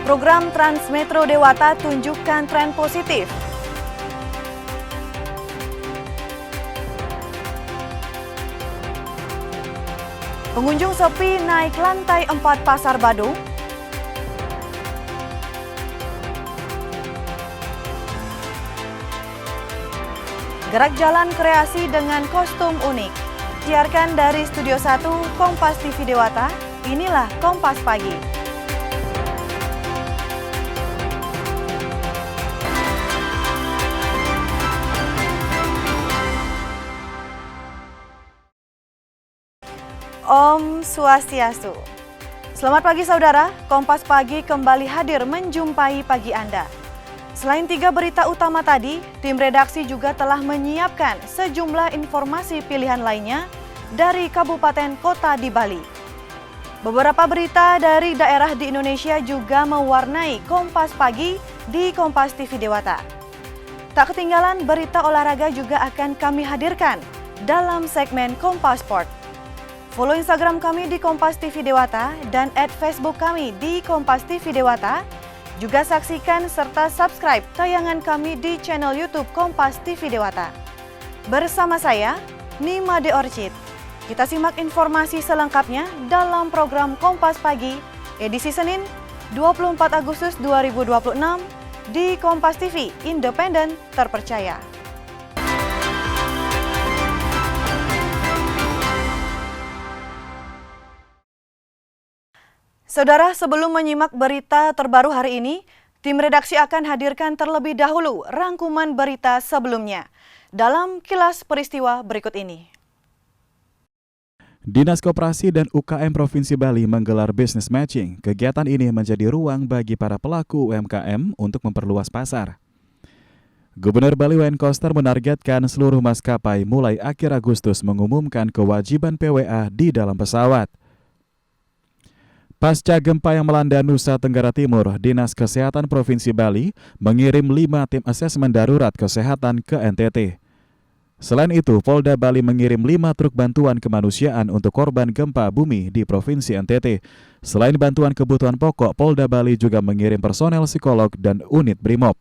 Program Transmetro Dewata tunjukkan tren positif. Pengunjung sepi naik lantai 4 Pasar Badung. Gerak jalan kreasi dengan kostum unik. Siarkan dari Studio 1 Kompas TV Dewata, inilah Kompas Pagi. Om Swastiastu. Selamat pagi saudara, Kompas Pagi kembali hadir menjumpai pagi Anda. Selain 3 berita utama tadi, tim redaksi juga telah menyiapkan sejumlah informasi pilihan lainnya dari kabupaten kota di Bali. Beberapa berita dari daerah di Indonesia juga mewarnai Kompas Pagi di Kompas TV Dewata. Tak ketinggalan berita olahraga juga akan kami hadirkan dalam segmen Kompas Sport. Follow Instagram kami di Kompas TV Dewata dan @Facebook kami di Kompas TV Dewata. Juga saksikan serta subscribe tayangan kami di channel YouTube Kompas TV Dewata. Bersama saya, Nima De Orchid. Kita simak informasi selengkapnya dalam program Kompas Pagi, edisi Senin 24 Agustus 2026 di Kompas TV, independen, terpercaya. Saudara, sebelum menyimak berita terbaru hari ini, tim redaksi akan hadirkan terlebih dahulu rangkuman berita sebelumnya dalam kilas peristiwa berikut ini. Dinas Koperasi dan UKM Provinsi Bali menggelar business matching. Kegiatan ini menjadi ruang bagi para pelaku UMKM untuk memperluas pasar. Gubernur Bali Wayne Koster menargetkan seluruh maskapai mulai akhir Agustus mengumumkan kewajiban PWA di dalam pesawat. Pasca gempa yang melanda Nusa Tenggara Timur, Dinas Kesehatan Provinsi Bali mengirim 5 tim asesmen darurat kesehatan ke NTT. Selain itu, Polda Bali mengirim 5 truk bantuan kemanusiaan untuk korban gempa bumi di Provinsi NTT. Selain bantuan kebutuhan pokok, Polda Bali juga mengirim personel psikolog dan unit Brimob.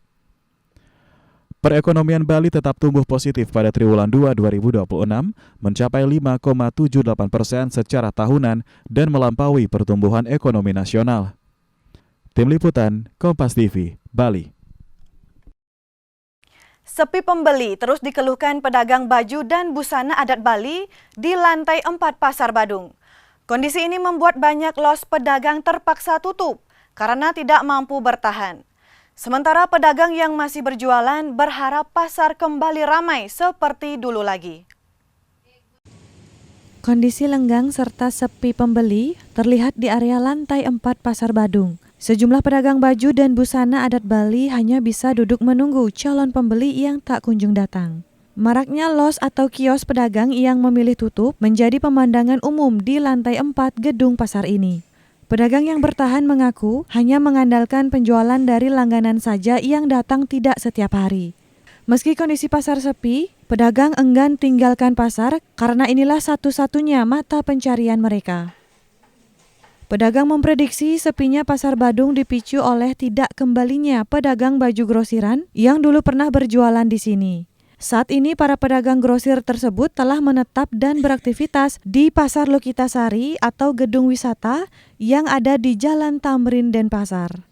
Perekonomian Bali tetap tumbuh positif pada triwulan 2 2026, mencapai 5,78% secara tahunan dan melampaui pertumbuhan ekonomi nasional. Tim Liputan, Kompas TV, Bali. Sepi pembeli terus dikeluhkan pedagang baju dan busana adat Bali di lantai 4 Pasar Badung. Kondisi ini membuat banyak los pedagang terpaksa tutup karena tidak mampu bertahan. Sementara pedagang yang masih berjualan berharap pasar kembali ramai seperti dulu lagi. Kondisi lenggang serta sepi pembeli terlihat di area lantai 4 Pasar Badung. Sejumlah pedagang baju dan busana adat Bali hanya bisa duduk menunggu calon pembeli yang tak kunjung datang. Maraknya los atau kios pedagang yang memilih tutup menjadi pemandangan umum di lantai 4 gedung pasar ini. Pedagang yang bertahan mengaku hanya mengandalkan penjualan dari langganan saja yang datang tidak setiap hari. Meski kondisi pasar sepi, pedagang enggan tinggalkan pasar karena inilah satu-satunya mata pencarian mereka. Pedagang memprediksi sepinya Pasar Badung dipicu oleh tidak kembalinya pedagang baju grosiran yang dulu pernah berjualan di sini. Saat ini para pedagang grosir tersebut telah menetap dan beraktivitas di Pasar Lokitasari atau gedung wisata yang ada di Jalan Tamrin Denpasar.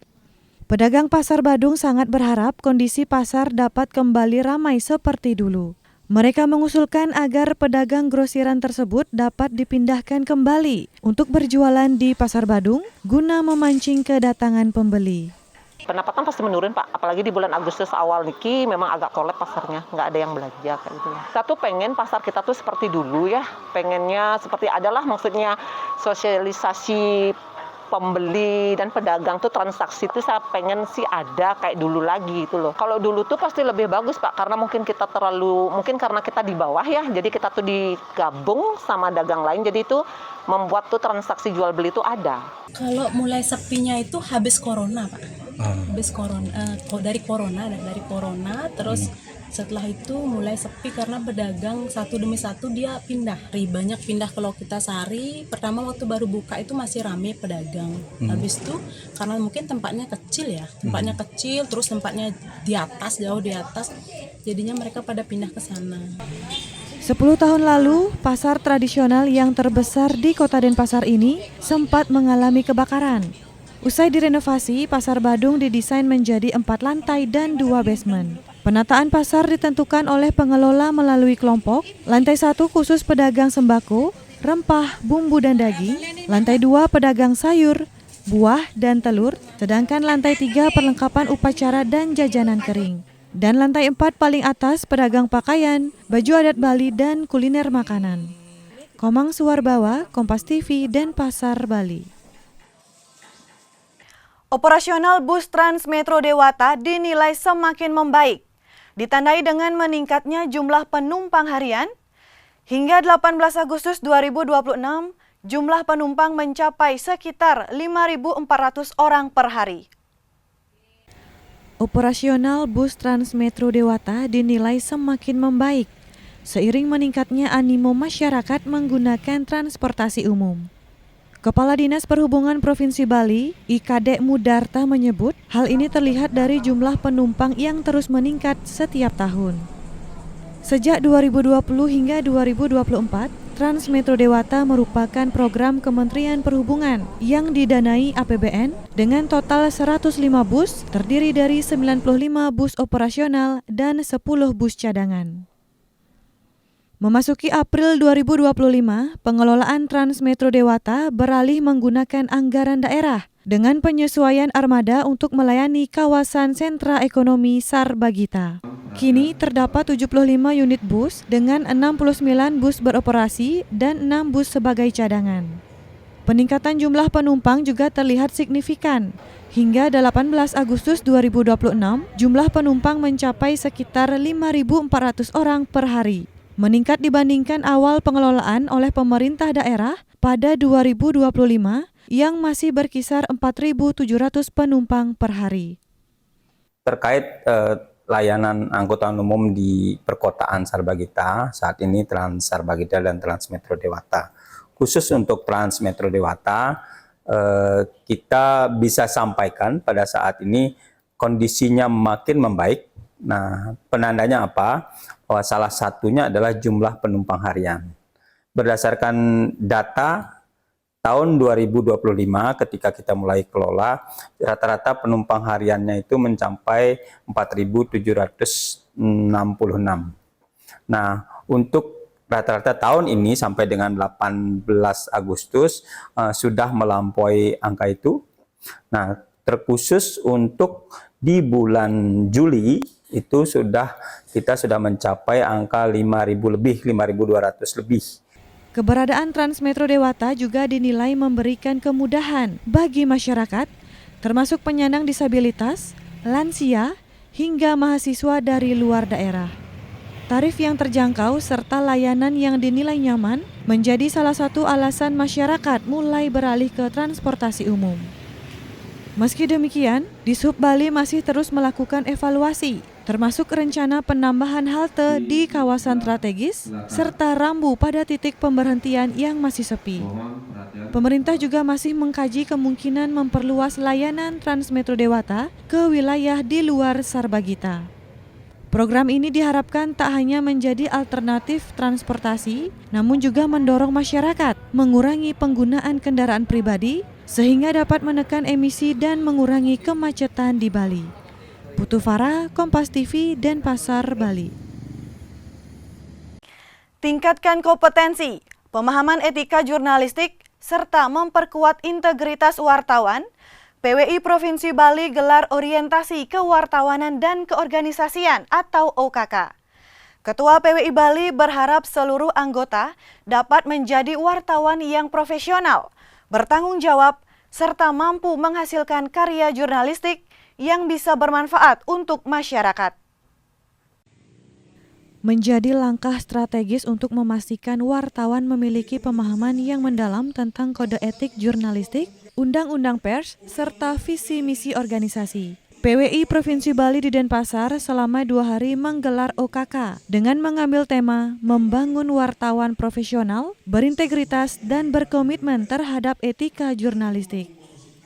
Pedagang Pasar Badung sangat berharap kondisi pasar dapat kembali ramai seperti dulu. Mereka mengusulkan agar pedagang grosiran tersebut dapat dipindahkan kembali untuk berjualan di Pasar Badung guna memancing kedatangan pembeli. Pendapatan pasti menurun Pak, apalagi di bulan Agustus awal niki memang agak kolap pasarnya, nggak ada yang belanja kayak gitu. Kita tuh pengen pasar kita tuh seperti dulu ya, pengennya seperti adalah maksudnya sosialisasi pembeli dan pedagang tuh transaksi tuh saya pengen sih ada kayak dulu lagi gitu loh. Kalau dulu tuh pasti lebih bagus Pak, karena mungkin karena kita di bawah ya, jadi kita tuh digabung sama dagang lain, jadi itu membuat tuh transaksi jual beli itu ada. Kalau mulai sepinya itu habis corona Pak. Habis corona, dari corona terus Setelah itu mulai sepi karena pedagang satu demi satu dia pindah. Banyak pindah ke Lokitasari. Pertama waktu baru buka itu masih rame pedagang. Habis itu karena mungkin tempatnya kecil ya. Tempatnya kecil, terus tempatnya di atas, jauh di atas. Jadinya mereka pada pindah ke sana. 10 tahun lalu, pasar tradisional yang terbesar di Kota Denpasar ini sempat mengalami kebakaran. Usai direnovasi, Pasar Badung didesain menjadi 4 lantai dan 2 basement. Penataan pasar ditentukan oleh pengelola melalui kelompok. Lantai 1 khusus pedagang sembako, rempah, bumbu dan daging. Lantai 2 pedagang sayur, buah dan telur. Sedangkan lantai 3 perlengkapan upacara dan jajanan kering. Dan lantai 4 paling atas pedagang pakaian, baju adat Bali dan kuliner makanan. Komang Suwarbawa, Kompas TV, Denpasar, Bali. Operasional bus Trans Metro Dewata dinilai semakin membaik. Ditandai dengan meningkatnya jumlah penumpang harian. Hingga 18 Agustus 2026, jumlah penumpang mencapai sekitar 5.400 orang per hari. Operasional bus Trans Metro Dewata dinilai semakin membaik seiring meningkatnya animo masyarakat menggunakan transportasi umum. Kepala Dinas Perhubungan Provinsi Bali, IKD Mudarta menyebut hal ini terlihat dari jumlah penumpang yang terus meningkat setiap tahun. Sejak 2020 hingga 2024, Trans Metro Dewata merupakan program Kementerian Perhubungan yang didanai APBN dengan total 105 bus, terdiri dari 95 bus operasional dan 10 bus cadangan. Memasuki April 2025, pengelolaan Trans Metro Dewata beralih menggunakan anggaran daerah dengan penyesuaian armada untuk melayani kawasan sentra ekonomi Sarbagita. Kini terdapat 75 unit bus dengan 69 bus beroperasi dan 6 bus sebagai cadangan. Peningkatan jumlah penumpang juga terlihat signifikan. Hingga 18 Agustus 2026, jumlah penumpang mencapai sekitar 5.400 orang per hari. Meningkat dibandingkan awal pengelolaan oleh pemerintah daerah pada 2025 yang masih berkisar 4.700 penumpang per hari. Terkait layanan angkutan umum di perkotaan Sarbagita, saat ini Trans Sarbagita dan Trans Metro Dewata. Khusus untuk Trans Metro Dewata, kita bisa sampaikan pada saat ini kondisinya makin membaik. Nah, penandanya apa? Salah satunya adalah jumlah penumpang harian. Berdasarkan data tahun 2025 ketika kita mulai kelola, rata-rata penumpang hariannya itu mencapai 4.766. Nah, untuk rata-rata tahun ini sampai dengan 18 Agustus sudah melampaui angka itu. Nah, terkhusus untuk di bulan Juli itu kita sudah mencapai angka 5.000 lebih, 5.200 lebih. Keberadaan Trans Metro Dewata juga dinilai memberikan kemudahan bagi masyarakat, termasuk penyandang disabilitas, lansia, hingga mahasiswa dari luar daerah. Tarif yang terjangkau serta layanan yang dinilai nyaman menjadi salah satu alasan masyarakat mulai beralih ke transportasi umum. Meski demikian, Dishub Bali masih terus melakukan evaluasi, termasuk rencana penambahan halte di kawasan strategis, serta rambu pada titik pemberhentian yang masih sepi. Pemerintah juga masih mengkaji kemungkinan memperluas layanan Trans Metro Dewata ke wilayah di luar Sarbagita. Program ini diharapkan tak hanya menjadi alternatif transportasi, namun juga mendorong masyarakat mengurangi penggunaan kendaraan pribadi, sehingga dapat menekan emisi dan mengurangi kemacetan di Bali. Putu Farah, Kompas TV, Denpasar, Bali. Tingkatkan kompetensi, pemahaman etika jurnalistik, serta memperkuat integritas wartawan. PWI Provinsi Bali gelar orientasi kewartawanan dan keorganisasian atau OKK. Ketua PWI Bali berharap seluruh anggota dapat menjadi wartawan yang profesional, bertanggung jawab, serta mampu menghasilkan karya jurnalistik yang bisa bermanfaat untuk masyarakat. Menjadi langkah strategis untuk memastikan wartawan memiliki pemahaman yang mendalam tentang kode etik jurnalistik, undang-undang pers, serta visi misi organisasi. PWI Provinsi Bali di Denpasar selama 2 hari menggelar OKK dengan mengambil tema membangun wartawan profesional, berintegritas, dan berkomitmen terhadap etika jurnalistik.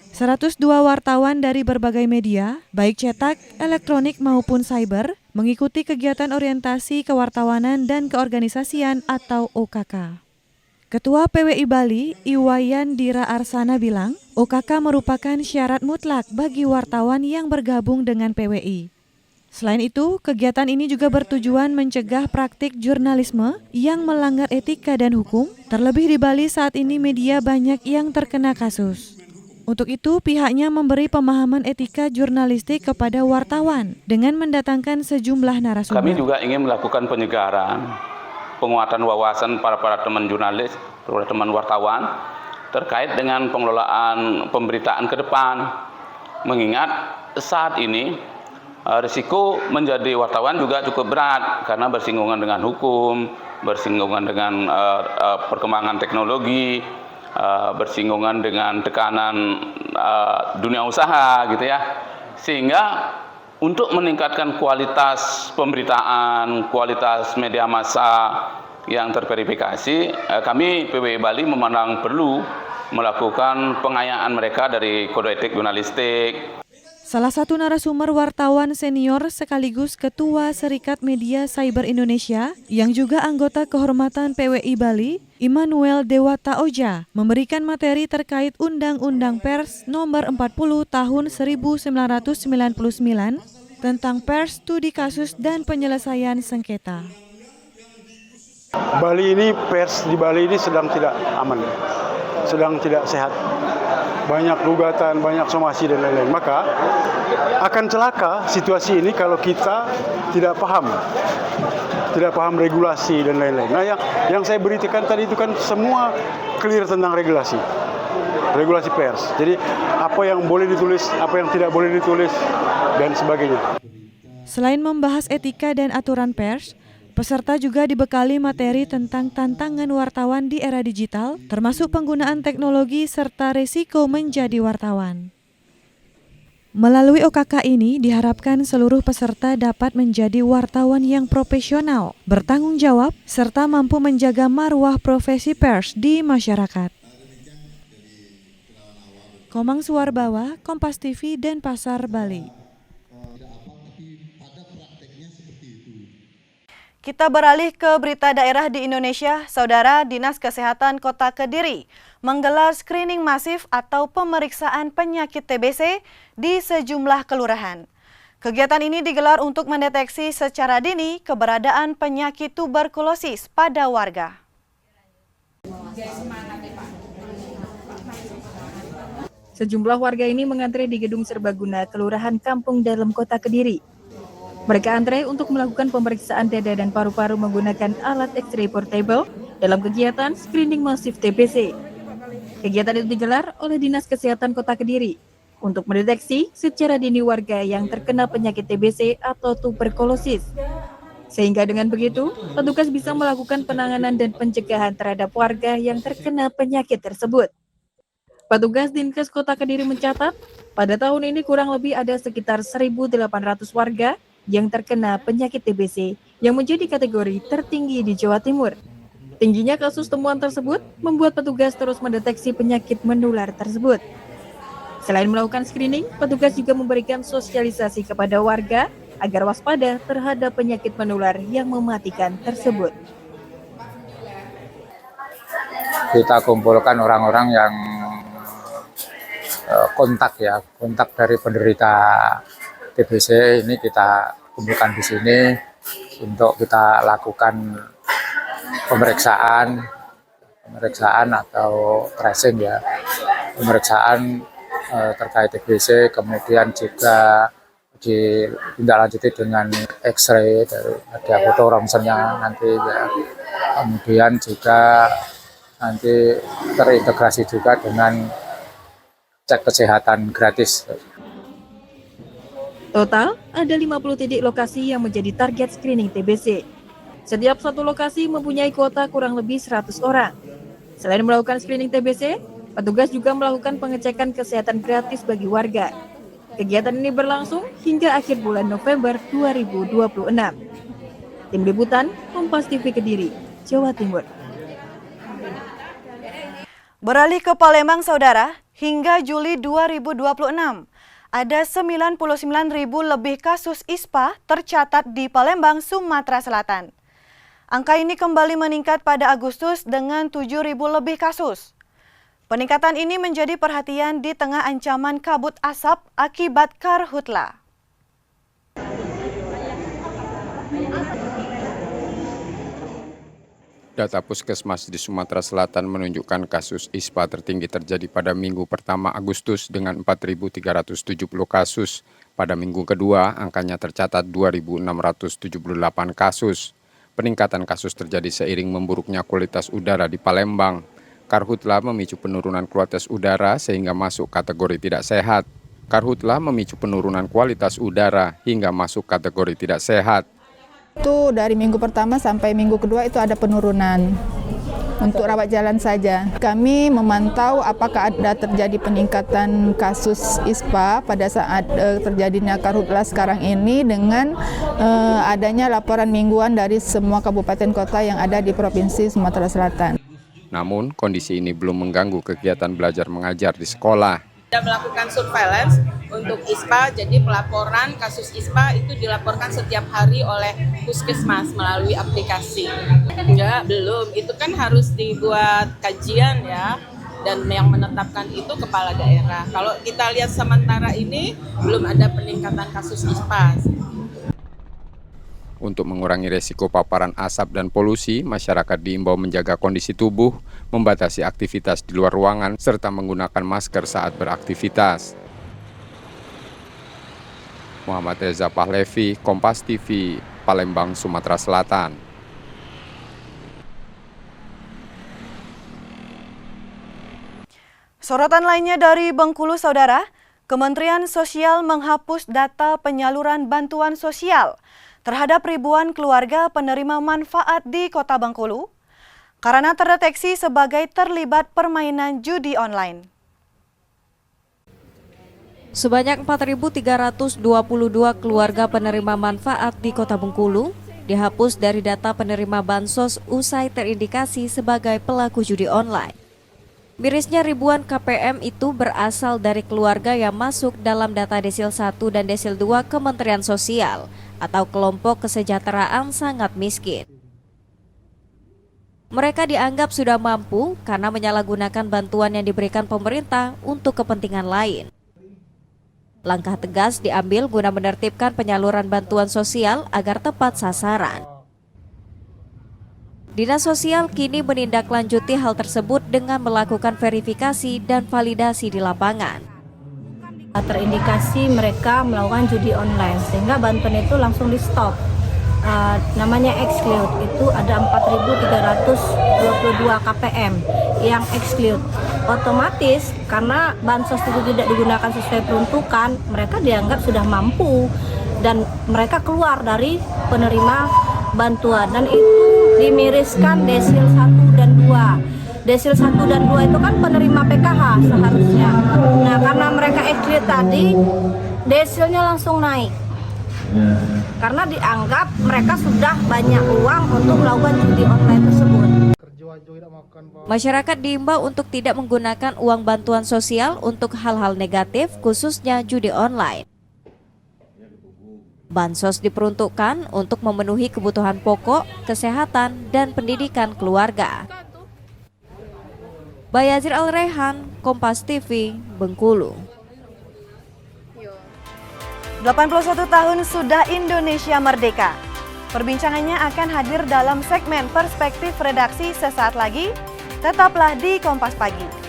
102 wartawan dari berbagai media, baik cetak, elektronik maupun cyber, mengikuti kegiatan orientasi kewartawanan dan keorganisasian atau OKK. Ketua PWI Bali, Iwayan Dira Arsana bilang, OKK merupakan syarat mutlak bagi wartawan yang bergabung dengan PWI. Selain itu, kegiatan ini juga bertujuan mencegah praktik jurnalisme yang melanggar etika dan hukum, terlebih di Bali saat ini media banyak yang terkena kasus. Untuk itu, pihaknya memberi pemahaman etika jurnalistik kepada wartawan dengan mendatangkan sejumlah narasumber. Kami juga ingin melakukan penyegaran, penguatan wawasan para teman jurnalis, para teman wartawan terkait dengan pengelolaan pemberitaan ke depan. Mengingat saat ini risiko menjadi wartawan juga cukup berat karena bersinggungan dengan hukum, bersinggungan dengan perkembangan teknologi, bersinggungan dengan tekanan dunia usaha gitu ya. Sehingga untuk meningkatkan kualitas pemberitaan, kualitas media massa yang terverifikasi, kami PWI Bali memandang perlu melakukan pengayaan mereka dari kode etik jurnalistik. Salah satu narasumber wartawan senior sekaligus Ketua Serikat Media Cyber Indonesia yang juga anggota kehormatan PWI Bali, Immanuel Dewata Oja, memberikan materi terkait Undang-Undang Pers Nomor 40 Tahun 1999 tentang pers, studi kasus, dan penyelesaian sengketa. Bali ini, pers di Bali ini sedang tidak aman, sedang tidak sehat. Banyak gugatan, banyak somasi dan lain-lain. Maka akan celaka situasi ini kalau kita tidak paham regulasi dan lain-lain. Nah, yang saya beritakan tadi itu kan semua clear tentang regulasi pers. Jadi apa yang boleh ditulis, apa yang tidak boleh ditulis, dan sebagainya. Selain membahas etika dan aturan pers, peserta juga dibekali materi tentang tantangan wartawan di era digital, termasuk penggunaan teknologi serta risiko menjadi wartawan. Melalui OKK ini diharapkan seluruh peserta dapat menjadi wartawan yang profesional, bertanggung jawab, serta mampu menjaga marwah profesi pers di masyarakat. Komang Suwarbawa, Kompas TV, Denpasar, Bali. Kita beralih ke berita daerah di Indonesia. Saudara, Dinas Kesehatan Kota Kediri menggelar screening masif atau pemeriksaan penyakit TBC di sejumlah kelurahan. Kegiatan ini digelar untuk mendeteksi secara dini keberadaan penyakit tuberkulosis pada warga. Sejumlah warga ini mengantre di Gedung Serbaguna, Kelurahan Kampung Dalam, Kota Kediri. Mereka antre untuk melakukan pemeriksaan dada dan paru-paru menggunakan alat X-ray portable dalam kegiatan screening masif TBC. Kegiatan itu digelar oleh Dinas Kesehatan Kota Kediri untuk mendeteksi secara dini warga yang terkena penyakit TBC atau tuberkulosis. Sehingga dengan begitu, petugas bisa melakukan penanganan dan pencegahan terhadap warga yang terkena penyakit tersebut. Petugas Dinkes Kota Kediri mencatat, pada tahun ini kurang lebih ada sekitar 1.800 warga yang terkena penyakit TBC yang menjadi kategori tertinggi di Jawa Timur. Tingginya kasus temuan tersebut membuat petugas terus mendeteksi penyakit menular tersebut. Selain melakukan screening, petugas juga memberikan sosialisasi kepada warga agar waspada terhadap penyakit menular yang mematikan tersebut. Kita kumpulkan orang-orang yang kontak dari penderita TBC ini kita kumpulkan di sini untuk kita lakukan pemeriksaan atau tracing ya, pemeriksaan terkait TBC, kemudian juga ditindaklanjuti dengan X-ray dari ada foto ronsennya nanti ya, kemudian juga nanti terintegrasi juga dengan cek kesehatan gratis. Total, ada 50 titik lokasi yang menjadi target screening TBC. Setiap satu lokasi mempunyai kuota kurang lebih 100 orang. Selain melakukan screening TBC, petugas juga melakukan pengecekan kesehatan gratis bagi warga. Kegiatan ini berlangsung hingga akhir bulan November 2026. Tim Liputan, Kompas TV Kediri, Jawa Timur. Beralih ke Palembang, Saudara, hingga Juli 2026, ada 99.000 lebih kasus ISPA tercatat di Palembang, Sumatera Selatan. Angka ini kembali meningkat pada Agustus dengan 7.000 lebih kasus. Peningkatan ini menjadi perhatian di tengah ancaman kabut asap akibat karhutla. Data Puskesmas di Sumatera Selatan menunjukkan kasus ISPA tertinggi terjadi pada minggu pertama Agustus dengan 4.370 kasus. Pada minggu kedua, angkanya tercatat 2.678 kasus. Peningkatan kasus terjadi seiring memburuknya kualitas udara di Palembang. Karhutla memicu penurunan kualitas udara sehingga masuk kategori tidak sehat. Karhutla memicu penurunan kualitas udara hingga masuk kategori tidak sehat. Itu dari minggu pertama sampai minggu kedua itu ada penurunan untuk rawat jalan saja. Kami memantau apakah ada terjadi peningkatan kasus ISPA pada saat terjadinya karhutla sekarang ini dengan adanya laporan mingguan dari semua kabupaten kota yang ada di Provinsi Sumatera Selatan. Namun, kondisi ini belum mengganggu kegiatan belajar mengajar di sekolah. Kita melakukan surveillance untuk ISPA, jadi pelaporan kasus ISPA itu dilaporkan setiap hari oleh Puskesmas melalui aplikasi. Enggak, belum. Itu kan harus dibuat kajian ya, dan yang menetapkan itu kepala daerah. Kalau kita lihat sementara ini, belum ada peningkatan kasus ISPA. Untuk mengurangi resiko paparan asap dan polusi, masyarakat diimbau menjaga kondisi tubuh, membatasi aktivitas di luar ruangan, serta menggunakan masker saat beraktivitas. Muhammad Reza Pahlevi, Kompas TV, Palembang, Sumatera Selatan. Sorotan lainnya dari Bengkulu, Saudara, Kementerian Sosial menghapus data penyaluran bantuan sosial terhadap ribuan keluarga penerima manfaat di Kota Bengkulu karena terdeteksi sebagai terlibat permainan judi online. Sebanyak 4.322 keluarga penerima manfaat di Kota Bengkulu dihapus dari data penerima bansos usai terindikasi sebagai pelaku judi online. Mirisnya ribuan KPM itu berasal dari keluarga yang masuk dalam data Desil 1 dan Desil 2 Kementerian Sosial atau kelompok kesejahteraan sangat miskin. Mereka dianggap sudah mampu karena menyalahgunakan bantuan yang diberikan pemerintah untuk kepentingan lain. Langkah tegas diambil guna menertibkan penyaluran bantuan sosial agar tepat sasaran. Dinas Sosial kini menindaklanjuti hal tersebut dengan melakukan verifikasi dan validasi di lapangan. Terindikasi mereka melakukan judi online sehingga bantuan itu langsung di stop. Namanya exclude, itu ada 4.322 KPM yang exclude. Otomatis karena bansos itu tidak digunakan sesuai peruntukan, mereka dianggap sudah mampu dan mereka keluar dari penerima bantuan, dan itu dimiriskan Desil 1 dan 2. Desil 1 dan 2 itu kan penerima PKH seharusnya. Nah, karena mereka exclude tadi, desilnya langsung naik. Karena dianggap mereka sudah banyak uang untuk melakukan judi online tersebut. Masyarakat diimbau untuk tidak menggunakan uang bantuan sosial untuk hal-hal negatif, khususnya judi online. Bansos diperuntukkan untuk memenuhi kebutuhan pokok, kesehatan, dan pendidikan keluarga. Bayazir Al-Rehan, Kompas TV, Bengkulu. 81 tahun sudah Indonesia merdeka. Perbincangannya akan hadir dalam segmen Perspektif Redaksi sesaat lagi. Tetaplah di Kompas Pagi.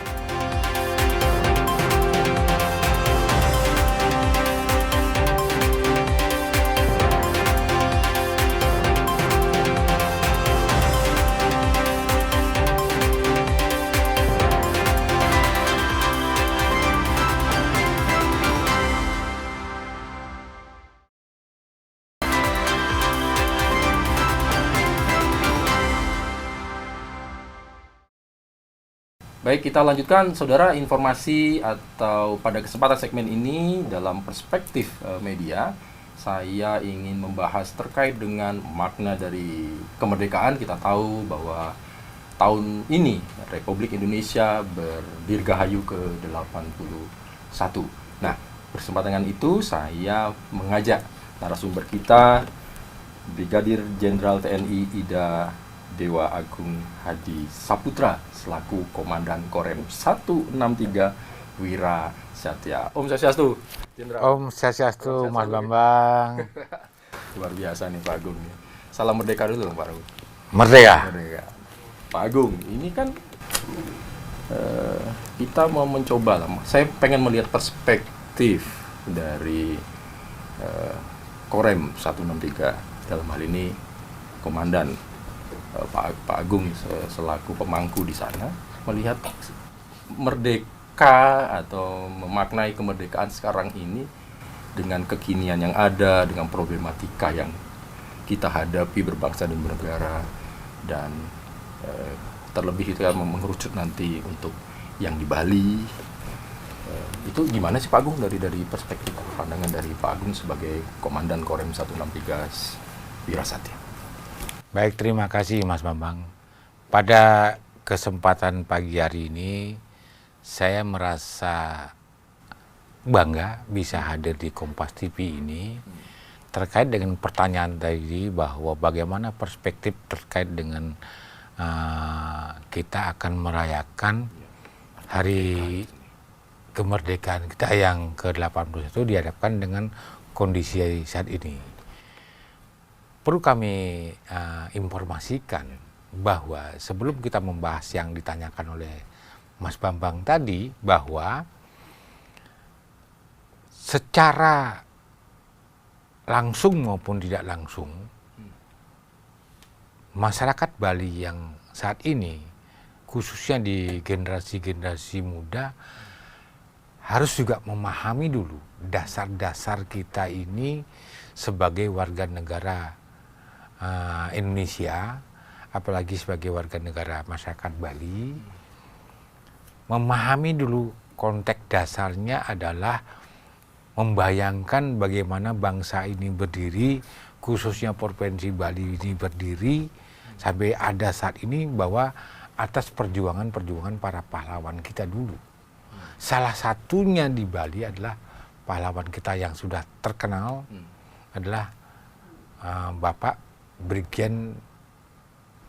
Baik, kita lanjutkan saudara informasi atau pada kesempatan segmen ini dalam perspektif media, saya ingin membahas terkait dengan makna dari kemerdekaan. Kita tahu bahwa tahun ini Republik Indonesia berdirgahayu ke-81. Nah, bersempatan dengan itu saya mengajak narasumber kita, Brigadir Jenderal TNI Ida Dewa Agung Hadi Saputra selaku Komandan Korem 163 Wira Satya. Om Swastiastu, Jenderal. Om Swastiastu, Mas Bambang. Luar biasa nih Pak Agung. Salam merdeka dulu Pak Agung. Merdeka. Merdeka. Pak Agung, ini kan kita mau mencoba lah. Saya pengen melihat perspektif dari Korem 163 dalam hal ini Komandan Pak Agung selaku pemangku di sana, melihat merdeka atau memaknai kemerdekaan sekarang ini dengan kekinian yang ada, dengan problematika yang kita hadapi berbangsa dan bernegara, dan terlebih itu mengerucut nanti untuk yang di Bali. Itu gimana sih Pak Agung dari perspektif pandangan dari Pak Agung sebagai Komandan Korem 163 Wira Satya? Baik, terima kasih Mas Bambang. Pada kesempatan pagi hari ini, saya merasa bangga bisa hadir di Kompas TV ini terkait dengan pertanyaan tadi bahwa bagaimana perspektif terkait dengan kita akan merayakan hari kemerdekaan kita yang ke-81 dihadapkan dengan kondisi saat ini. Perlu kami informasikan bahwa sebelum kita membahas yang ditanyakan oleh Mas Bambang tadi, bahwa secara langsung maupun tidak langsung, masyarakat Bali yang saat ini, khususnya di generasi-generasi muda, harus juga memahami dulu dasar-dasar kita ini sebagai warga negara Indonesia, apalagi sebagai warga negara masyarakat Bali. Memahami dulu konteks dasarnya adalah membayangkan bagaimana bangsa ini berdiri, khususnya Provinsi Bali ini berdiri sampai ada saat ini, bahwa atas perjuangan-perjuangan para pahlawan kita dulu. Salah satunya di Bali adalah pahlawan kita yang sudah terkenal adalah Bapak Brigjen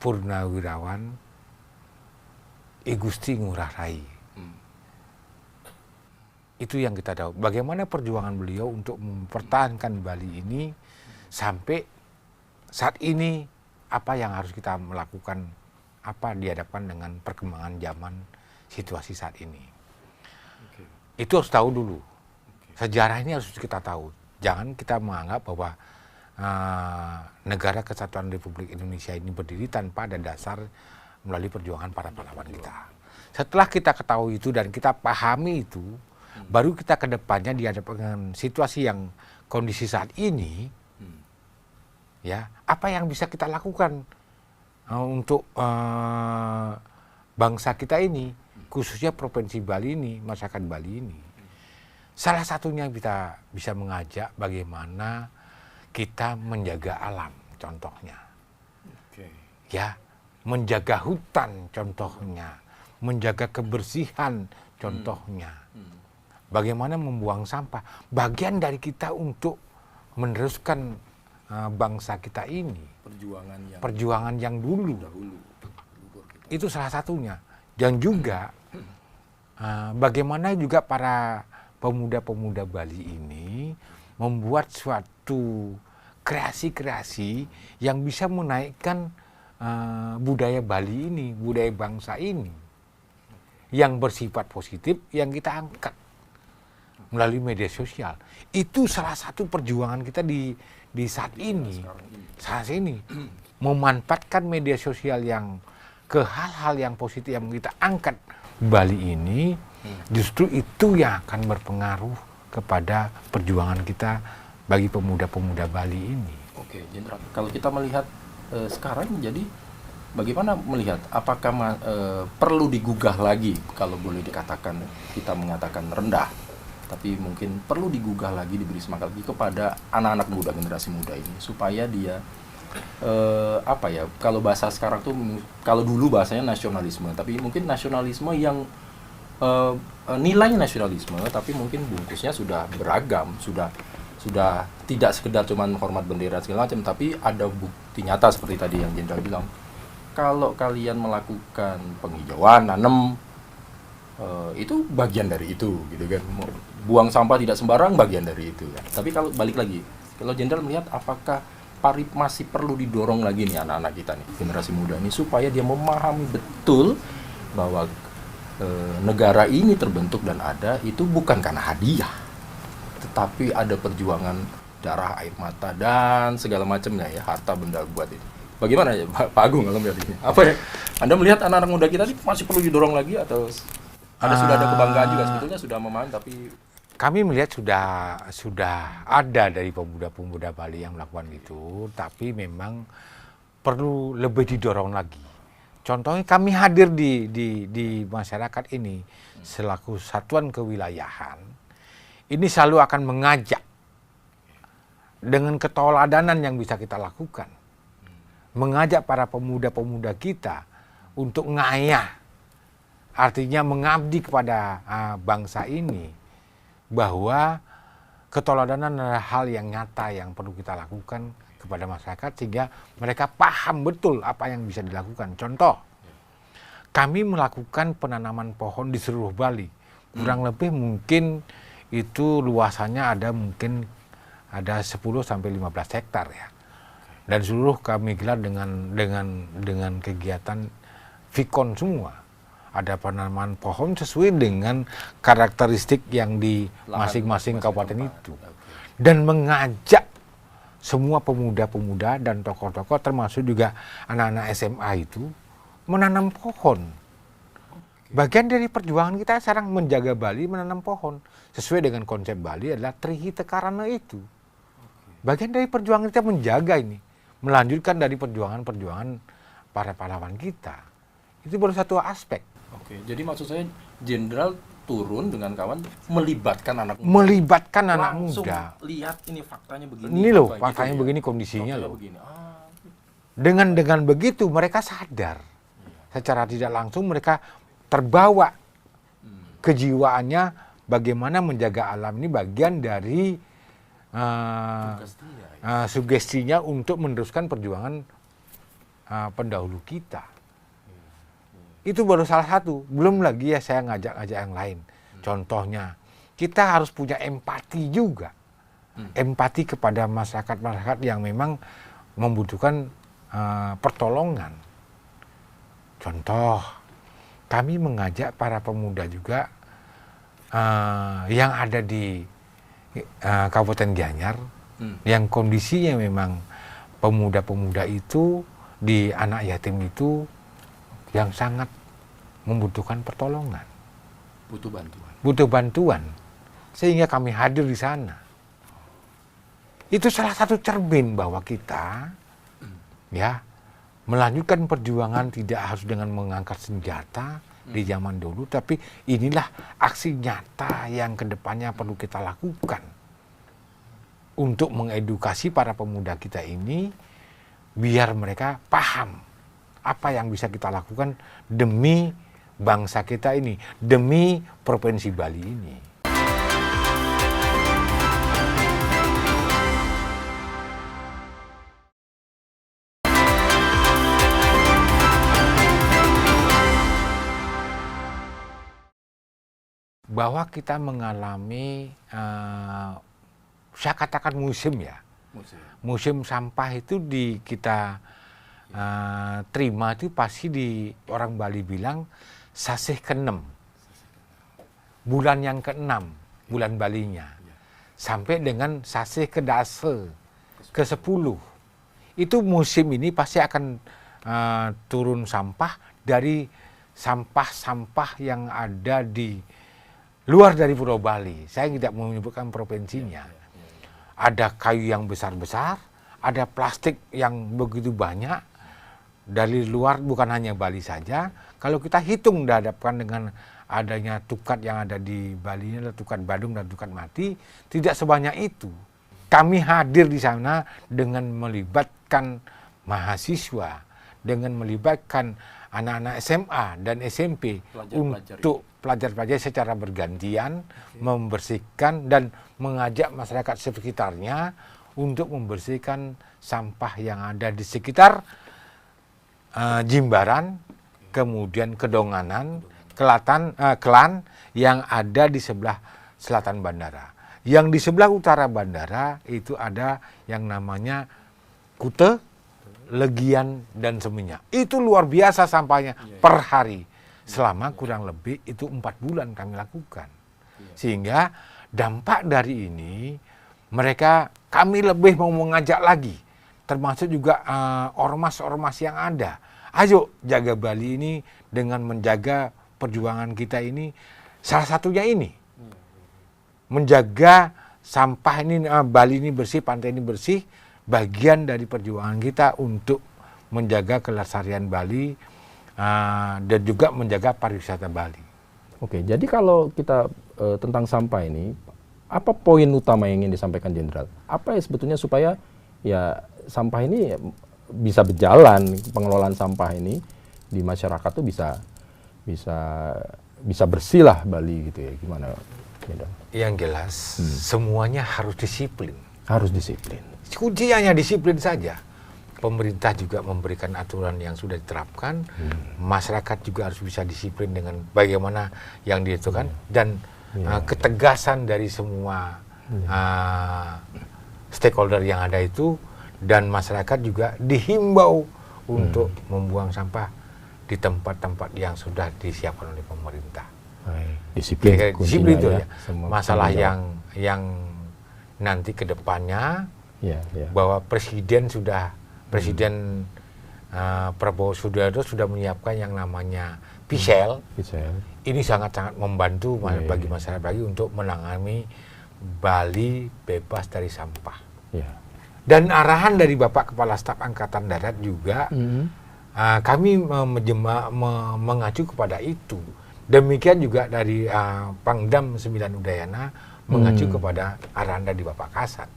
Purnawirawan I Gusti Ngurah Rai. Itu yang kita tahu. Bagaimana perjuangan beliau untuk mempertahankan Bali ini sampai saat ini, apa yang harus kita melakukan, apa dihadapkan dengan perkembangan zaman, situasi saat ini. Itu harus tahu dulu. Sejarah ini harus kita tahu. Jangan kita menganggap bahwa negara kesatuan Republik Indonesia ini berdiri tanpa ada dasar melalui perjuangan para pahlawan kita. Setelah kita ketahui itu dan kita pahami itu, baru kita ke depannya dihadapkan dengan situasi yang kondisi saat ini, ya, apa yang bisa kita lakukan untuk bangsa kita ini, khususnya Provinsi Bali ini, masyarakat Bali ini. Salah satunya kita bisa mengajak bagaimana kita menjaga alam, contohnya. Ya, menjaga hutan, contohnya. Menjaga kebersihan, contohnya. Bagaimana membuang sampah. Bagian dari kita untuk meneruskan bangsa kita ini. Perjuangan yang dulu. Itu salah satunya. Dan juga bagaimana juga para pemuda-pemuda Bali ini membuat suatu kreasi-kreasi yang bisa menaikkan budaya Bali ini, budaya bangsa ini, yang bersifat positif, yang kita angkat melalui media sosial. Itu salah satu perjuangan kita di saat ini. Saat ini memanfaatkan media sosial yang ke hal-hal yang positif yang kita angkat Bali ini, justru itu yang akan berpengaruh kepada perjuangan kita bagi pemuda-pemuda Bali ini. Oke, Jenderal. Kalau kita melihat sekarang jadi Bagaimana melihat apakah perlu digugah lagi, kalau boleh dikatakan, kita mengatakan rendah, tapi mungkin perlu digugah lagi, diberi semangat lagi kepada anak-anak muda, generasi muda ini, supaya dia kalau bahasa sekarang tuh, kalau dulu bahasanya nasionalisme, tapi mungkin nasionalisme yang nilainya nasionalisme, tapi mungkin bungkusnya sudah beragam, sudah tidak sekedar cuman hormat bendera segala macam, tapi ada bukti nyata seperti tadi yang Jenderal bilang. Kalau kalian melakukan penghijauan, nanam, itu bagian dari itu, gitu kan. Buang sampah tidak sembarang, bagian dari itu. Kan. Tapi kalau balik lagi, kalau Jenderal melihat apakah masih perlu didorong lagi nih anak-anak kita nih, generasi muda ini, supaya dia memahami betul bahwa negara ini terbentuk dan ada itu bukan karena hadiah, tetapi ada perjuangan darah, air mata, dan segala macamnya ya, harta benda buat ini. Bagaimana ya Pak Agung kalau melihat ini? Apa ya? Anda melihat anak-anak muda kita ini masih perlu didorong lagi, atau sudah ada kebanggaan juga sebetulnya sudah memahami, tapi kami melihat sudah ada dari pemuda-pemuda Bali yang melakukan itu, tapi memang perlu lebih didorong lagi. Contohnya kami hadir di masyarakat ini selaku satuan kewilayahan, ini selalu akan mengajak dengan keteladanan yang bisa kita lakukan, mengajak para pemuda-pemuda kita untuk ngayah, artinya mengabdi kepada bangsa ini, bahwa keteladanan adalah hal yang nyata yang perlu kita lakukan kepada masyarakat sehingga mereka paham betul apa yang bisa dilakukan. Contoh, kami melakukan penanaman pohon di seluruh Bali. Kurang lebih mungkin itu luasannya ada 10 sampai 15 hektar ya. Dan seluruh kami gelar dengan kegiatan Vikon semua. Ada penanaman pohon sesuai dengan karakteristik yang di masing-masing kabupaten itu. Dan mengajak semua pemuda-pemuda dan tokoh-tokoh termasuk juga anak-anak SMA itu menanam pohon. Bagian dari perjuangan kita sekarang menjaga Bali menanam pohon. Sesuai dengan konsep Bali adalah Trihita Karana itu. Bagian dari perjuangan kita menjaga ini. Melanjutkan dari perjuangan-perjuangan para pahlawan kita. Itu baru satu aspek. Oke, jadi maksud saya Jenderal turun dengan kawan melibatkan anak muda. Melibatkan anak langsung muda. Lihat ini faktanya begini. Ini loh, gitu faktanya ya. begini kondisinya loh. Begini. Dengan begitu mereka sadar. Secara tidak langsung mereka terbawa kejiwaannya bagaimana menjaga alam ini bagian dari sugestinya untuk meneruskan perjuangan pendahulu kita. Itu baru salah satu, belum lagi ya saya ngajak-ngajak yang lain. Contohnya, kita harus punya empati juga. Empati kepada masyarakat-masyarakat yang memang membutuhkan pertolongan. Contoh, kami mengajak para pemuda juga yang ada di Kabupaten Gianyar, yang kondisinya memang pemuda-pemuda itu, di anak yatim itu, yang sangat membutuhkan pertolongan. Butuh bantuan. Sehingga kami hadir di sana. Itu salah satu cermin bahwa kita ya melanjutkan perjuangan tidak harus dengan mengangkat senjata di zaman dulu, tapi inilah aksi nyata yang kedepannya perlu kita lakukan untuk mengedukasi para pemuda kita ini biar mereka paham apa yang bisa kita lakukan demi bangsa kita ini, demi Provinsi Bali ini. Bahwa kita mengalami, saya katakan musim ya. Musim sampah itu kita terima itu pasti orang Bali bilang sasih ke-6, bulan yang ke-6, bulan Balinya, sampai dengan sasih ke-10, ke-10. Itu musim ini pasti akan turun sampah dari sampah-sampah yang ada di luar dari Pulau Bali. Saya tidak mau menyebutkan provinsinya. Ada kayu yang besar-besar, ada plastik yang begitu banyak, dari luar, bukan hanya Bali saja. Kalau kita hitung dihadapkan dengan adanya tukat yang ada di Bali, ini adalah tukat Badung dan tukat Mati, tidak sebanyak itu. Kami hadir di sana dengan melibatkan mahasiswa, dengan melibatkan anak-anak SMA dan SMP untuk pelajar-pelajar secara bergantian membersihkan dan mengajak masyarakat sekitarnya untuk membersihkan sampah yang ada di sekitar Jimbaran, kemudian Kedonganan, Kelan yang ada di sebelah selatan bandara. Yang di sebelah utara bandara itu ada yang namanya Kute, Legian, dan Seminyak. Itu luar biasa sampahnya per hari. Selama kurang lebih itu 4 bulan kami lakukan. Sehingga dampak dari ini kami lebih mau mengajak lagi, termasuk juga ormas-ormas yang ada. Ayo jaga Bali ini dengan menjaga perjuangan kita ini. Salah satunya ini, menjaga sampah ini, Bali ini bersih, pantai ini bersih, bagian dari perjuangan kita untuk menjaga kelestarian Bali dan juga menjaga pariwisata Bali. Oke, jadi kalau kita tentang sampah ini, apa poin utama yang ingin disampaikan Jenderal? Apa ya sebetulnya supaya ya sampah ini bisa berjalan, pengelolaan sampah ini di masyarakat tuh bisa bersih lah Bali gitu ya, gimana? Yang jelas semuanya harus disiplin. Harus disiplin. Kuncinya disiplin saja. Pemerintah juga memberikan aturan yang sudah diterapkan, masyarakat juga harus bisa disiplin dengan bagaimana yang dilakukan dan ketegasan dari semua stakeholder yang ada itu, dan masyarakat juga dihimbau untuk membuang sampah di tempat-tempat yang sudah disiapkan oleh pemerintah. Disiplin, disiplin itu ya. masalah Masalah yang nanti ke depannya bahwa Presiden Prabowo Subianto sudah menyiapkan yang namanya PISEL. Ini sangat-sangat membantu bagi masyarakat Bali untuk menangani Bali bebas dari sampah. Dan arahan dari Bapak Kepala Staf Angkatan Darat juga kami mengacu kepada itu. Demikian juga dari Pangdam 9 Udayana mengacu kepada arahan dari Bapak Kasat.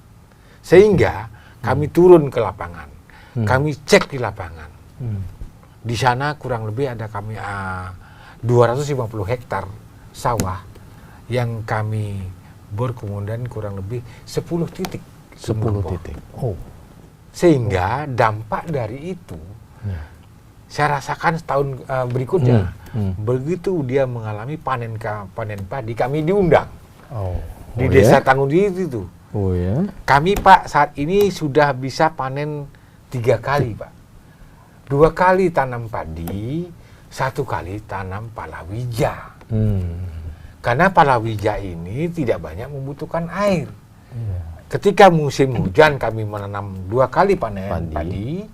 Sehingga kami turun ke lapangan, kami cek di lapangan. Di sana kurang lebih ada kami 250 hektar sawah yang kami bor, kemudian kurang lebih 10 titik. 10 titik. Sehingga dampak dari itu saya rasakan setahun berikutnya. Begitu dia mengalami panen padi, kami diundang di desa Tanggundiri itu. Kami Pak saat ini sudah bisa panen 3 kali Pak. 2 kali tanam padi, 1 kali tanam palawija. Karena palawija ini tidak banyak membutuhkan air. Ketika musim hujan kami menanam 2 kali panen padi.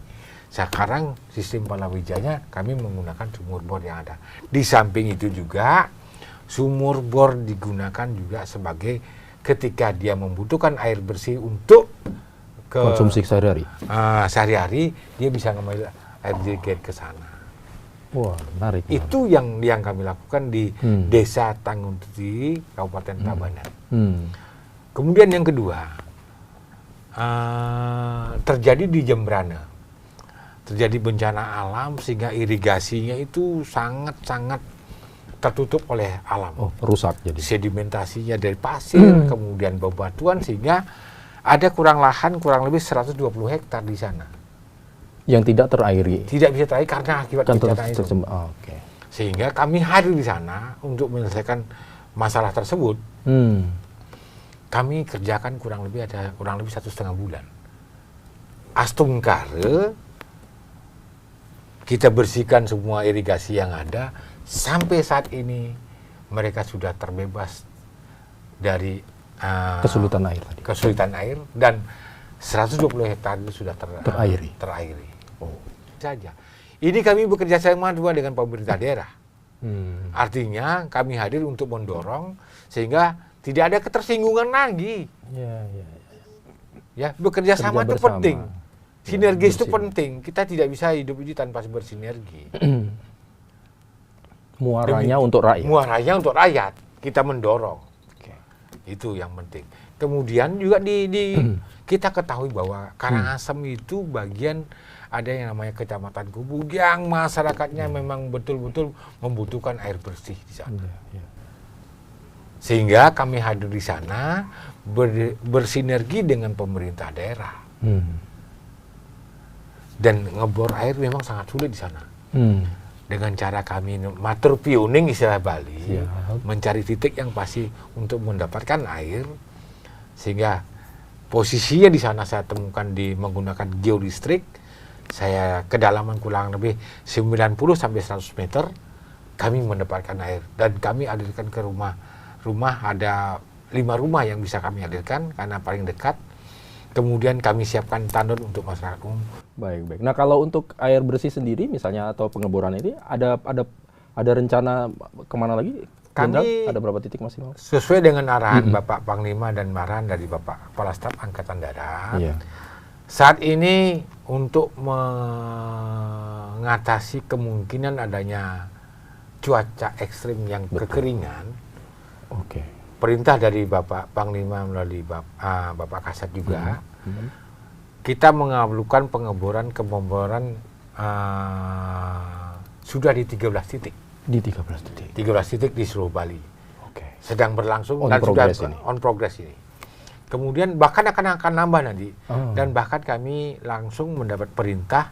Sekarang sistem palawijanya kami menggunakan sumur bor yang ada. Di samping itu juga sumur bor digunakan juga sebagai ketika dia membutuhkan air bersih untuk konsumsi sehari-hari. Sehari-hari dia bisa ngambil air jerigen ke sana. Wah, menarik. Itu yang kami lakukan di Desa Tanggundiri, Kabupaten Tabanan. Kemudian yang kedua, terjadi di Jembrana. Terjadi bencana alam sehingga irigasinya itu sangat-sangat tertutup oleh alam. Rusak jadi. Sedimentasinya dari pasir, kemudian bebatuan, sehingga ada lahan kurang lebih 120 hektar di sana. Yang tidak terairi. Tidak bisa terairi karena akibat bencana itu. Okay. Sehingga kami hadir di sana untuk menyelesaikan masalah tersebut. Kami kerjakan kurang lebih 1,5 bulan. Astungkare kita bersihkan semua irigasi yang ada. Sampai saat ini mereka sudah terbebas dari kesulitan air tadi. Kesulitan air, dan 120 hektar itu sudah terairi. Saja. Ini kami bekerja sama juga dengan pemerintah daerah. Artinya kami hadir untuk mendorong sehingga tidak ada ketersinggungan lagi. Ya, bekerja sama itu penting. Sinergis itu penting. Kita tidak bisa hidup ini tanpa bersinergi. Muaranya untuk rakyat. Muaranya untuk rakyat. Kita mendorong. Itu yang penting. Kemudian juga kita ketahui bahwa Karangasem itu bagian ada yang namanya Kecamatan Kubu yang masyarakatnya memang betul-betul membutuhkan air bersih di sana. Sehingga kami hadir di sana bersinergi dengan pemerintah daerah. Dan ngebor air memang sangat sulit di sana. Dengan cara kami matur pioning istilah Bali, mencari titik yang pasti untuk mendapatkan air, sehingga posisinya di sana saya temukan menggunakan geolistrik. Saya kedalaman kurang lebih 90 sampai 100 meter kami mendapatkan air, dan kami alirkan ke rumah ada 5 rumah yang bisa kami alirkan karena paling dekat. Kemudian kami siapkan tandon untuk masyarakat umum. Baik. Nah, kalau untuk air bersih sendiri misalnya atau pengeboran ini ada rencana kemana lagi? Kami ada berapa titik maksimal? Sesuai dengan arahan Bapak Panglima dan arahan dari Bapak Kepala Staf Angkatan Darat. Saat ini untuk mengatasi kemungkinan adanya cuaca ekstrim yang kekeringan. Perintah dari Bapak Panglima melalui Bapak Kasat juga, kita mengabulkan pengeboran sudah di 13 titik. Di 13 titik. 13 titik di seluruh Bali. Sedang berlangsung On dan progress sudah ini. on progress ini. Kemudian bahkan akan nambah nanti. Dan bahkan kami langsung mendapat perintah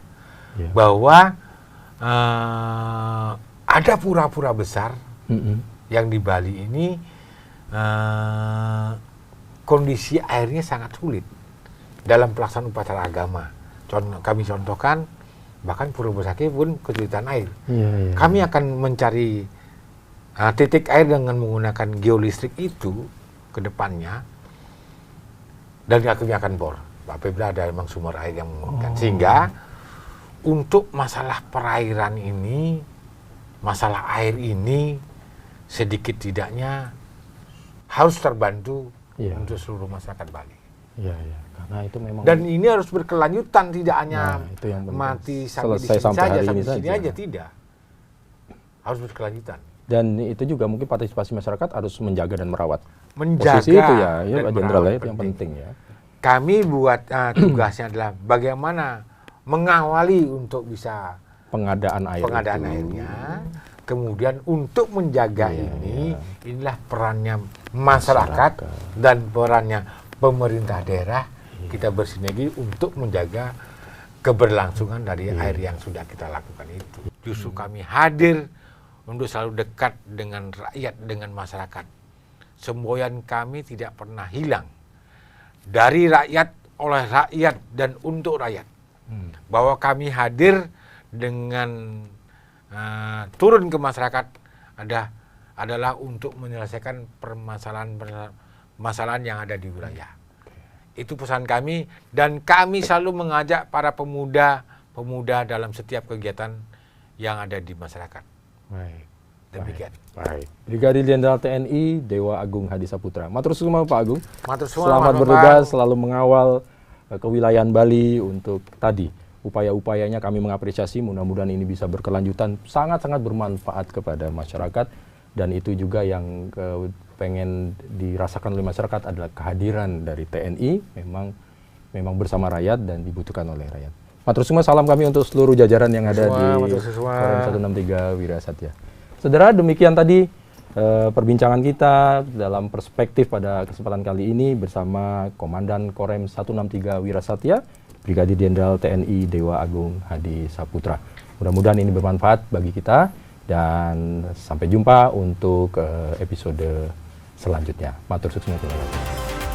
bahwa ada pura-pura besar yang di Bali ini kondisi airnya sangat sulit dalam pelaksanaan upacara agama. Kami contohkan bahkan Pura Besaki pun kesulitan air. Kami akan mencari titik air dengan menggunakan geolistrik itu ke depannya, dan kami akan bor apabila ada memang sumber air yang memungkinkan. Sehingga untuk masalah perairan ini, masalah air ini sedikit tidaknya harus terbantu untuk seluruh masyarakat Bali. Karena itu memang. Dan ini harus berkelanjutan, tidak hanya itu yang mati sampai di sini saja, tidak. Harus berkelanjutan. Dan itu juga mungkin partisipasi masyarakat harus menjaga dan merawat. Menjaga posisi itu ya Pak Jenderal merawat itu yang penting ya. Kami buat tugasnya adalah bagaimana mengawali untuk bisa pengadaan airnya. Kemudian untuk menjaga inilah perannya masyarakat dan perannya pemerintah daerah. Kita bersinergi untuk menjaga keberlangsungan dari air yang sudah kita lakukan itu. Justru kami hadir untuk selalu dekat dengan rakyat, dengan masyarakat. Semboyan kami tidak pernah hilang. Dari rakyat, oleh rakyat, dan untuk rakyat. Bahwa kami hadir dengan turun ke masyarakat adalah untuk menyelesaikan permasalahan yang ada di wilayah. Itu pesan kami, dan kami selalu mengajak para pemuda dalam setiap kegiatan yang ada di masyarakat. Demikian. Brigadir Jenderal TNI Dewa Agung Hadi Saputra. Matur suwun Pak Agung. Selamat bertugas, selalu mengawal kewilayahan Bali untuk tadi. Upaya-upayanya kami mengapresiasi, mudah-mudahan ini bisa berkelanjutan, sangat-sangat bermanfaat kepada masyarakat, dan itu juga yang pengen dirasakan oleh masyarakat adalah kehadiran dari TNI memang bersama rakyat dan dibutuhkan oleh rakyat. Matur suwun, salam kami untuk seluruh jajaran yang ada di Korem 163 Wirasatya. Saudara, demikian tadi perbincangan kita dalam perspektif pada kesempatan kali ini bersama Komandan Korem 163 Wirasatya, Brigadir Jenderal TNI Dewa Agung Hadi Saputra. Mudah-mudahan ini bermanfaat bagi kita, dan sampai jumpa untuk episode selanjutnya. Matur suwun, terima kasih.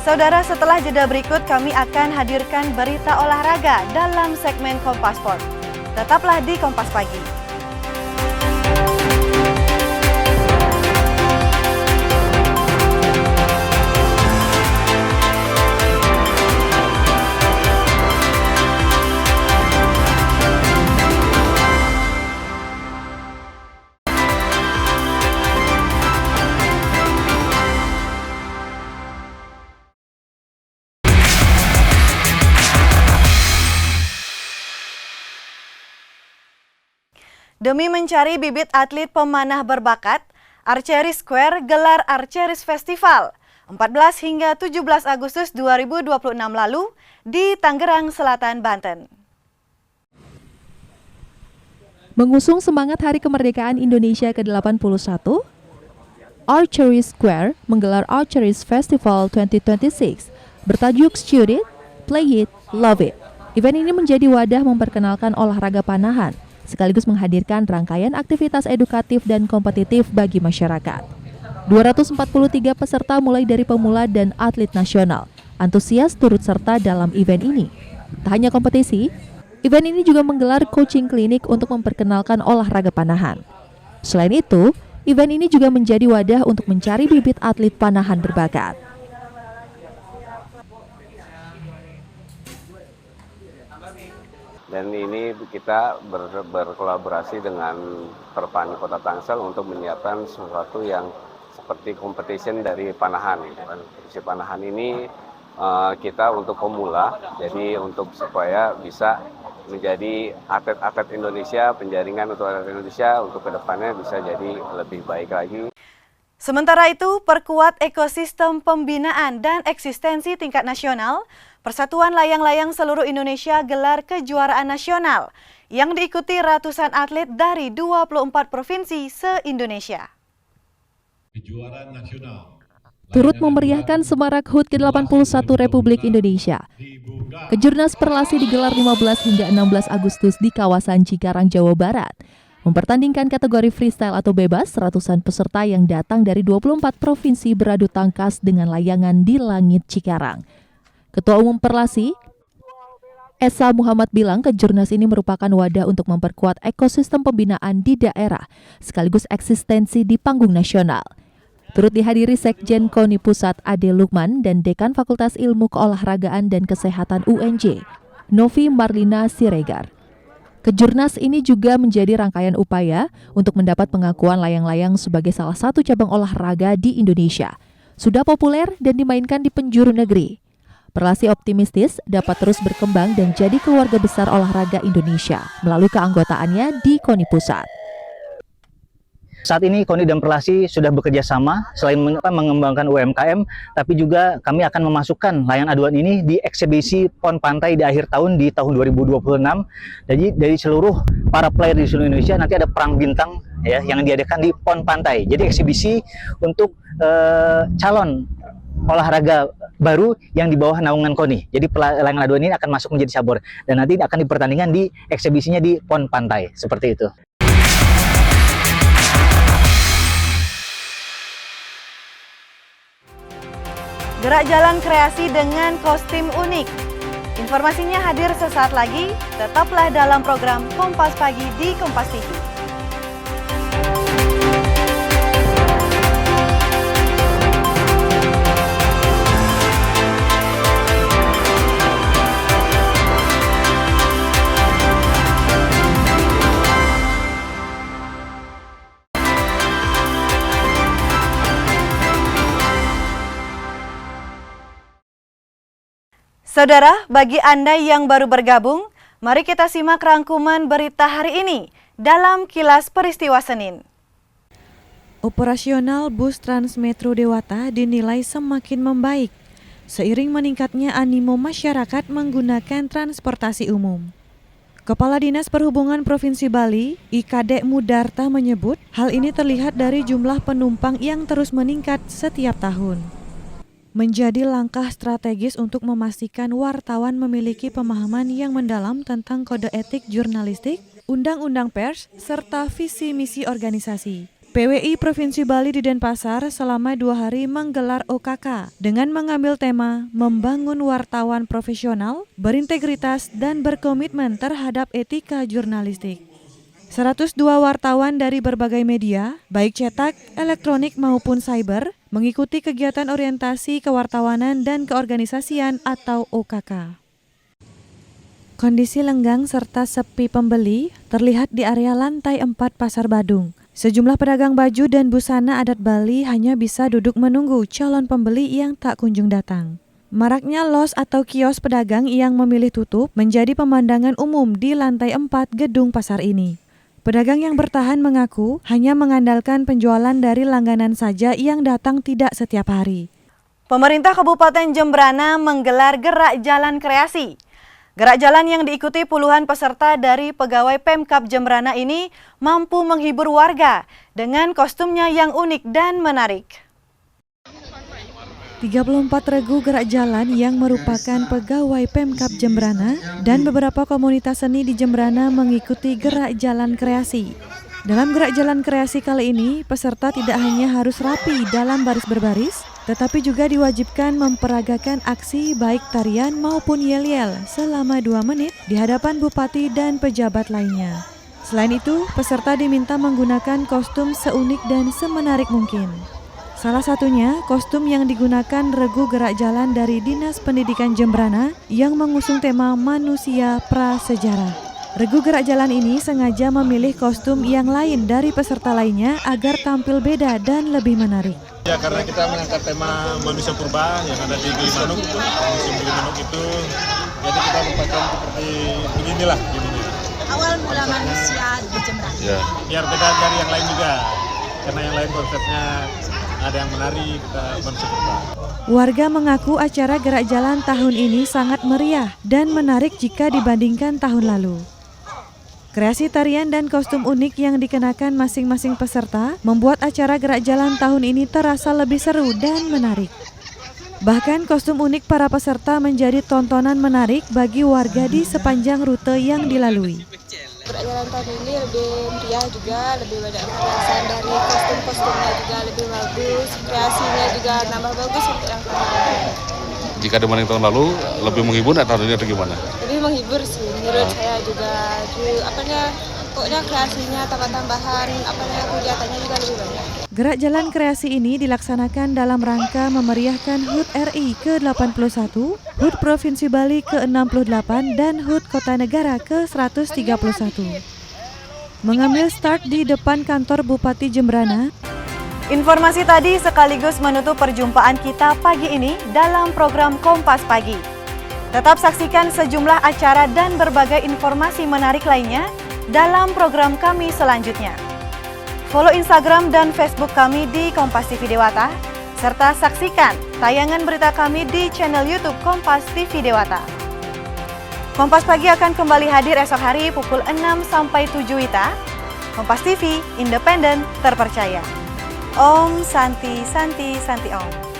Saudara, setelah jeda berikut kami akan hadirkan berita olahraga dalam segmen Kompas Sport. Tetaplah di Kompas Pagi. Demi mencari bibit atlet pemanah berbakat, Archery Square gelar Archery Festival 14 hingga 17 Agustus 2026 lalu di Tangerang Selatan, Banten. Mengusung semangat Hari Kemerdekaan Indonesia ke-81, Archery Square menggelar Archery Festival 2026 bertajuk Shoot It, Play It, Love It. Event ini menjadi wadah memperkenalkan olahraga panahan, sekaligus menghadirkan rangkaian aktivitas edukatif dan kompetitif bagi masyarakat. 243 peserta mulai dari pemula dan atlet nasional antusias turut serta dalam event ini. Tak hanya kompetisi, event ini juga menggelar coaching klinik untuk memperkenalkan olahraga panahan. Selain itu, event ini juga menjadi wadah untuk mencari bibit atlet panahan berbakat. Dan ini kita berkolaborasi dengan Perpani Kota Tangsel untuk menyiapkan sesuatu yang seperti competition dari panahan. Kompetisi panahan ini kita untuk pemula, jadi untuk supaya bisa menjadi atlet-atlet Indonesia, penjaringan untuk atlet Indonesia untuk kedepannya bisa jadi lebih baik lagi. Sementara itu, perkuat ekosistem pembinaan dan eksistensi tingkat nasional, Persatuan Layang-Layang Seluruh Indonesia gelar kejuaraan nasional yang diikuti ratusan atlet dari 24 provinsi se-Indonesia. Kejuaraan nasional turut memeriahkan Semarak HUT ke-81 Republik Indonesia. Kejurnas Perlasi digelar 15 hingga 16 Agustus di kawasan Cikarang, Jawa Barat. Mempertandingkan kategori freestyle atau bebas, ratusan peserta yang datang dari 24 provinsi beradu tangkas dengan layangan di langit Cikarang. Ketua Umum Perlasi, Esa Muhammad bilang kejurnas ini merupakan wadah untuk memperkuat ekosistem pembinaan di daerah, sekaligus eksistensi di panggung nasional. Turut dihadiri Sekjen KONI Pusat Ade Lukman dan Dekan Fakultas Ilmu Keolahragaan dan Kesehatan UNJ, Novi Marlina Siregar. Kejurnas ini juga menjadi rangkaian upaya untuk mendapat pengakuan layang-layang sebagai salah satu cabang olahraga di Indonesia. Sudah populer dan dimainkan di penjuru negeri. Perlasi optimistis dapat terus berkembang dan jadi keluarga besar olahraga Indonesia melalui keanggotaannya di KONI Pusat. Saat ini KONI dan Perlasi sudah bekerja sama selain mengembangkan UMKM, tapi juga kami akan memasukkan layangan aduan ini di eksibisi PON Pantai di akhir tahun di tahun 2026. Jadi dari seluruh para player di seluruh Indonesia nanti ada perang bintang ya yang diadakan di PON Pantai. Jadi eksibisi untuk calon olahraga baru yang di bawah naungan KONI. Jadi layangan aduan ini akan masuk menjadi cabur dan nanti akan dipertandingkan di eksibisinya di PON Pantai seperti itu. Gerak jalan kreasi dengan kostum unik. Informasinya hadir sesaat lagi. Tetaplah dalam program Kompas Pagi di Kompas TV. Saudara, bagi Anda yang baru bergabung, mari kita simak rangkuman berita hari ini dalam Kilas Peristiwa Senin. Operasional bus Transmetro Dewata dinilai semakin membaik seiring meningkatnya animo masyarakat menggunakan transportasi umum. Kepala Dinas Perhubungan Provinsi Bali, IKD Mudarta menyebut hal ini terlihat dari jumlah penumpang yang terus meningkat setiap tahun. Menjadi langkah strategis untuk memastikan wartawan memiliki pemahaman yang mendalam tentang kode etik jurnalistik, undang-undang pers, serta visi misi organisasi. PWI Provinsi Bali di Denpasar selama 2 hari menggelar OKK dengan mengambil tema membangun wartawan profesional, berintegritas, dan berkomitmen terhadap etika jurnalistik. 102 wartawan dari berbagai media, baik cetak, elektronik maupun cyber, mengikuti kegiatan orientasi kewartawanan dan keorganisasian atau OKK. Kondisi lenggang serta sepi pembeli terlihat di area lantai 4 Pasar Badung. Sejumlah pedagang baju dan busana adat Bali hanya bisa duduk menunggu calon pembeli yang tak kunjung datang. Maraknya los atau kios pedagang yang memilih tutup menjadi pemandangan umum di lantai 4 gedung pasar ini. Pedagang yang bertahan mengaku hanya mengandalkan penjualan dari langganan saja yang datang tidak setiap hari. Pemerintah Kabupaten Jembrana menggelar gerak jalan kreasi. Gerak jalan yang diikuti puluhan peserta dari pegawai Pemkab Jembrana ini mampu menghibur warga dengan kostumnya yang unik dan menarik. 34 regu gerak jalan yang merupakan pegawai Pemkab Jembrana dan beberapa komunitas seni di Jembrana mengikuti gerak jalan kreasi. Dalam gerak jalan kreasi kali ini, peserta tidak hanya harus rapi dalam baris berbaris, tetapi juga diwajibkan memperagakan aksi baik tarian maupun yel-yel selama 2 menit di hadapan bupati dan pejabat lainnya. Selain itu, peserta diminta menggunakan kostum seunik dan semenarik mungkin. Salah satunya, kostum yang digunakan regu gerak jalan dari Dinas Pendidikan Jembrana yang mengusung tema Manusia Prasejarah. Regu gerak jalan ini sengaja memilih kostum yang lain dari peserta lainnya agar tampil beda dan lebih menarik. Ya, karena kita mengangkat tema manusia purba yang ada di Gilimanuk, museum Gilimanuk itu, jadi kita membuatkan seperti beginilah jadinya. Awal mula manusia di Jembrana. Ya. Biar beda dari yang lain juga, karena yang lain konsepnya ada yang menari, kita manusia purba. Warga mengaku acara gerak jalan tahun ini sangat meriah dan menarik jika dibandingkan tahun lalu. Kreasi tarian dan kostum unik yang dikenakan masing-masing peserta membuat acara gerak jalan tahun ini terasa lebih seru dan menarik. Bahkan kostum unik para peserta menjadi tontonan menarik bagi warga di sepanjang rute yang dilalui. Gerak jalan tahun ini lebih meriah juga, lebih banyak perhiasan dari kostum-kostumnya juga lebih bagus, kreasinya juga nambah bagus untuk yang tahun ini. Jika dibanding tahun lalu, lebih menghibur atau tahun ini atau gimana? Lebih menghibur sih, menurut saya juga. Pokoknya kreasinya, tambah-tambahan, kegiatannya juga lebih banyak. Gerak jalan kreasi ini dilaksanakan dalam rangka memeriahkan HUT RI ke-81, HUT Provinsi Bali ke-68, dan HUT Kota Negara ke-131. Mengambil start di depan kantor Bupati Jembrana. Informasi tadi sekaligus menutup perjumpaan kita pagi ini dalam program Kompas Pagi. Tetap saksikan sejumlah acara dan berbagai informasi menarik lainnya dalam program kami selanjutnya. Follow Instagram dan Facebook kami di Kompas TV Dewata, serta saksikan tayangan berita kami di channel YouTube Kompas TV Dewata. Kompas Pagi akan kembali hadir esok hari pukul 6 sampai 7 WITA. Kompas TV, independen, terpercaya. Om Santi Santi Santi Om.